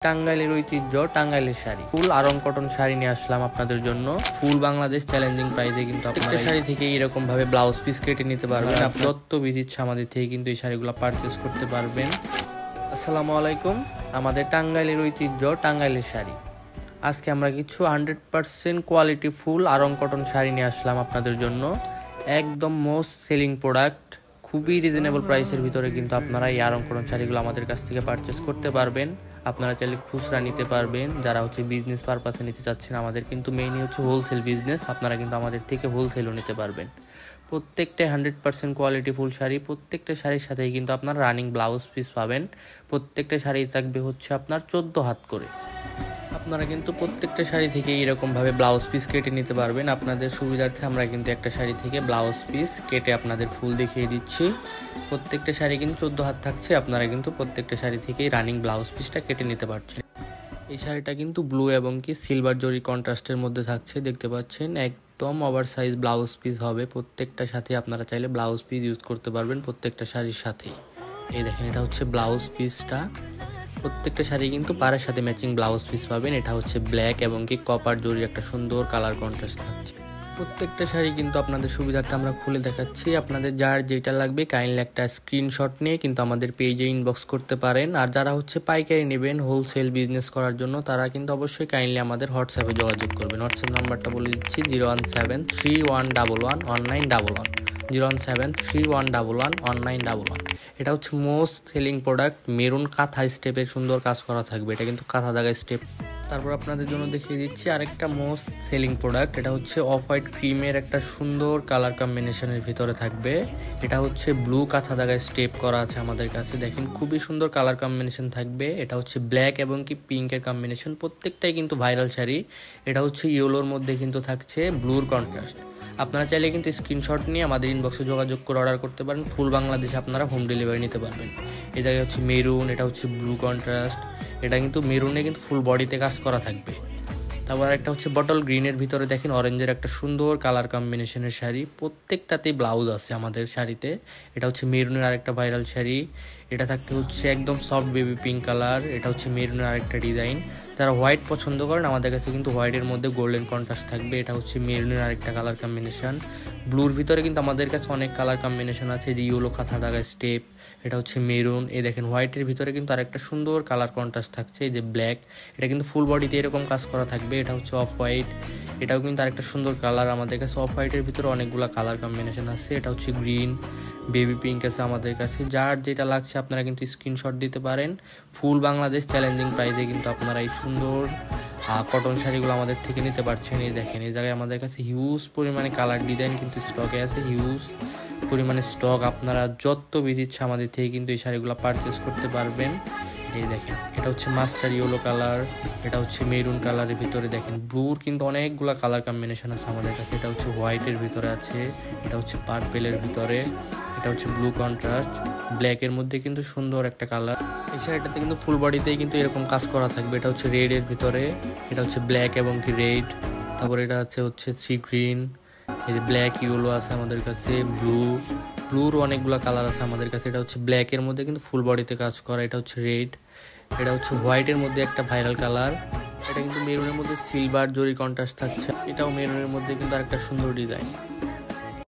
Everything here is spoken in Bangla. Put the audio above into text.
টাঙ্গাইলের ঐতিহ্য টাঙ্গাইলের শাড়ি ফুল আরং কটন শাড়ি নিয়ে আসলাম আপনাদের জন্য। ফুল বাংলাদেশ চ্যালেঞ্জিং প্রাইসে কিন্তু আপনারা শাড়ি থেকে এরকম ভাবে ব্লাউজ পিস কেটে নিতে পারবেন। যত বিধ ইচ্ছা আমাদের থেকে কিন্তু এই শাড়িগুলো পারচেস করতে পারবেন। আসসালামু আলাইকুম। আমাদের টাঙ্গাইলের ঐতিহ্য টাঙ্গাইলের শাড়ি। আজকে আমরা কিছু 100% quality full Aarong cotton sari নিয়ে আসলাম আপনাদের জন্য। একদম মোস্ট সেলিং প্রোডাক্ট, খুবই রিজনেবল প্রাইসের ভিতরে কিন্তু আপনারা এই আরং কটন শাড়িগুলো আমাদের কাছ থেকে পারচেস করতে পারবেন। আপনারা চাইলে খুচরা নিতে পারবেন, যারা বিজনেস পারপাসে নিতে চাচ্ছেন। আমাদের কিন্তু মেইনলি হোলসেল বিজনেস, আপনারা কিন্তু আমাদের থেকে হোলসেলও নিতে পারবেন। প্রত্যেকটা 100% কোয়ালিটি ফুল শাড়ি, প্রত্যেকটা শাড়ির সাথেই কিন্তু আপনারা রানিং ব্লাউজ পিস পাবেন। প্রত্যেকটা শাড়ি থাকবে আপনার 14 হাত করে। আপনারা কিন্তু প্রত্যেকটা শাড়ি থেকে এরকমভাবে ব্লাউজ পিস কেটে নিতে পারবেন। আপনাদের সুবিধার্থে আমরা কিন্তু একটা শাড়ি থেকে ব্লাউজ পিস কেটে আপনাদের ফুল দেখিয়ে দিচ্ছি। প্রত্যেকটা শাড়ি কিন্তু 14 হাত থাকছে। আপনারা কিন্তু প্রত্যেকটা শাড়ি থেকেই রানিং ব্লাউজ পিসটা কেটে নিতে পারছেন। এই শাড়িটা কিন্তু ব্লু এবং সিলভার জরি কন্ট্রাস্টের মধ্যে থাকছে, দেখতে পাচ্ছেন। একদম ওভার সাইজ ব্লাউজ পিস হবে। প্রত্যেকটা সাথে আপনারা চাইলে ব্লাউজ পিস ইউজ করতে পারবেন প্রত্যেকটা শাড়ির সাথেই। এই দেখেন, এটা ব্লাউজ পিসটা। প্রত্যেকটা শাড়ি কিন্তু পাড়ের সাথে ম্যাচিং ব্লাউজ পিস পাবেন। এটা ব্ল্যাক এবং কপার জরির একটা সুন্দর কালার কন্ট্রাস্ট থাকছে। প্রত্যেকটা শাড়ি কিন্তু আপনাদের সুবিধার্থে আমরা খুলে দেখাচ্ছি। আপনাদের যার যেটা লাগবে কাইন্ডলি একটা স্ক্রিনশট নিয়ে কিন্তু আমাদের পেজে ইনবক্স করতে পারেন। আর যারা পাইকারি নেবেন হোলসেল বিজনেস করার জন্য, তারা কিন্তু অবশ্যই কাইন্ডলি আমাদের হোয়াটসঅ্যাপে যোগাযোগ করবেন। হোয়াটসঅ্যাপ নাম্বারটা বলে দিচ্ছি 01731111911 01731111911। এটা মোস্ট সেলিং প্রোডাক্ট। মেরুন কাঁথা স্টেপের সুন্দর কাজ করা থাকবে। এটা কিন্তু কাঁথা দাগা স্টেপ। তারপর আপনাদের জন্য দেখিয়ে দিচ্ছি আরেকটা মোস্ট সেলিং প্রোডাক্ট। এটা অফ হোয়াইট ক্রিমের একটা সুন্দর কালার কম্বিনেশনের ভিতরে থাকবে। এটা ব্লু কাঁথা দাগায় স্টেপ করা আছে আমাদের কাছে। দেখেন, খুবই সুন্দর কালার কম্বিনেশন থাকবে। এটা ব্ল্যাক এবং পিঙ্কের কম্বিনেশন। প্রত্যেকটাই কিন্তু ভাইরাল শাড়ি। এটা ইয়েলোর মধ্যে কিন্তু থাকছে ব্লুর কন্ট্রাস্ট। আপনারা চাইলে কিন্তু স্ক্রিনশট নিয়ে আমাদের ইনবক্সে যোগাযোগ করে অর্ডার করতে পারেন। ফুল বাংলাদেশে আপনারা হোম ডেলিভারি নিতে পারবেন। এই জায়গায় মেরুন, এটা ব্লু কন্ট্রাস্ট। এটা কিন্তু মেরুনে কিন্তু ফুল বডিতে কাজ করা থাকবে। তারপর একটা বটল গ্রিনের ভিতরে দেখেন অরেঞ্জের একটা সুন্দর কালার কম্বিনেশনের শাড়ি। প্রত্যেকটাতেই ব্লাউজ আছে আমাদের শাড়িতে। এটা মেরুনের আরেকটা ভাইরাল শাড়ি। এটা থাকতে একদম সফট বেবি পিঙ্ক কালার। এটা মেরুনের আরেকটা ডিজাইন। যারা হোয়াইট পছন্দ করেন, আমাদের কাছে কিন্তু হোয়াইটের মধ্যে গোল্ডেন কন্ট্রাস্ট থাকবে। এটা মেরুনের আরেকটা কালার কম্বিনেশন। ব্লুর ভিতরে কিন্তু আমাদের কাছে অনেক কালার কম্বিনেশন আছে। যে ইয়েলো কাঁথা দাগা স্টেপ। এটা মেরুন। এই দেখেন, হোয়াইটের ভিতরে কিন্তু আরেকটা সুন্দর কালার কন্ট্রাস্ট থাকছে, এই যে ব্ল্যাক। এটা কিন্তু ফুল বডিতে এরকম কাজ করা থাকবে। এটা অফ হোয়াইট। এটাও কিন্তু আরেকটা সুন্দর কালার। আমাদের কাছে অফ হোয়াইটের ভিতরে অনেকগুলো কালার কম্বিনেশন আছে। এটা গ্রিন, বেবি পিঙ্ক আছে আমাদের কাছে। যার যেটা লাগছে আপনারা কিন্তু স্ক্রিনশট দিতে পারেন। ফুল বাংলাদেশ চ্যালেঞ্জিং প্রাইসে কিন্তু আপনারা এই সুন্দর কটন শাড়িগুলো আমাদের থেকে নিতে পারছেন। এই দেখেন, এই জায়গায় আমাদের কাছে হিউজ পরিমাণে কালার ডিজাইন কিন্তু স্টকে আছে। হিউজ পরিমাণে স্টক। আপনারা যত বেশি ইচ্ছা আমাদের থেকে কিন্তু এই শাড়িগুলো পারচেস করতে পারবেন। এই দেখেন, এটা মাস্টার ইয়েলো কালার। এটা মেরুন কালারের ভিতরে দেখেন ব্লুর কিন্তু অনেকগুলো কালার কম্বিনেশন আছে আমাদের কাছে। এটা হোয়াইটের ভিতরে আছে। এটা পার্পেলের ভিতরে। এটা ব্লু কন্ট্রাস্ট। ব্ল্যাকের মধ্যে কিন্তু সুন্দর একটা কালার। এই শাড়িটাতে কিন্তু ফুল বডিতেই কিন্তু এরকম কাজ করা থাকবে। এটা রেড এর ভিতরে। এটা ব্ল্যাক এবং রেড। তারপর এটা সি গ্রিন। এই যে ব্ল্যাক ইয়েলো আছে আমাদের কাছে। ব্লুর অনেকগুলো কালার আছে আমাদের কাছে। এটা ব্ল্যাকের মধ্যে কিন্তু ফুল বডিতে কাজ করা। এটা রেড। এটা হোয়াইটের মধ্যে একটা ভাইরাল কালার। এটা কিন্তু মেরুনের মধ্যে সিলভার জরি কন্ট্রাস্ট থাকছে। এটাও মেরুনের মধ্যে কিন্তু আরেকটা সুন্দর ডিজাইন।